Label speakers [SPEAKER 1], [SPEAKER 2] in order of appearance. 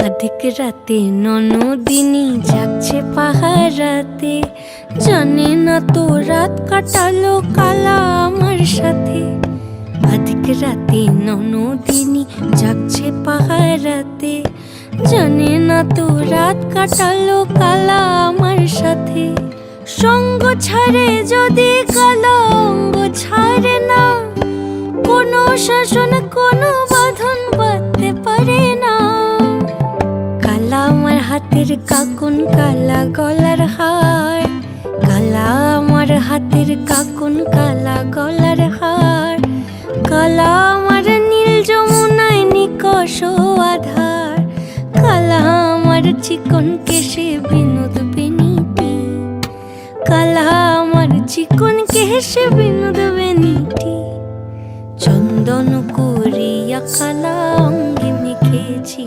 [SPEAKER 1] আধিক রাতে ননদিনী যাচ্ছে পাহারাতে, জানে না তো রাত কাটালো কালা আমার সাথে। আধিক রাতে ননদিনী যাচ্ছে পাহারাতে, জানে না তো রাত কাটালো কালা আমার সাথে। সঙ্গ ছাড়ে যদি কালা অঙ্গ ছাড়ে না, কোনো শাসন কোনো বাঁধন বাঁধতে পারে না। কালা আমার হাতের কাকুন কালা গলার হার, কালা আমার হাতের কাকুন কালা গলার হার। কালা আমার নীল যমুনায় নিকষ আধার, কালা আমার চিকন কেশে বিনোদ বেনিটি। কালা আমার চিকন কেশে বিনোদ বেনিটি। চন্দন করিয়া কালা অঙ্গে মেখেছি।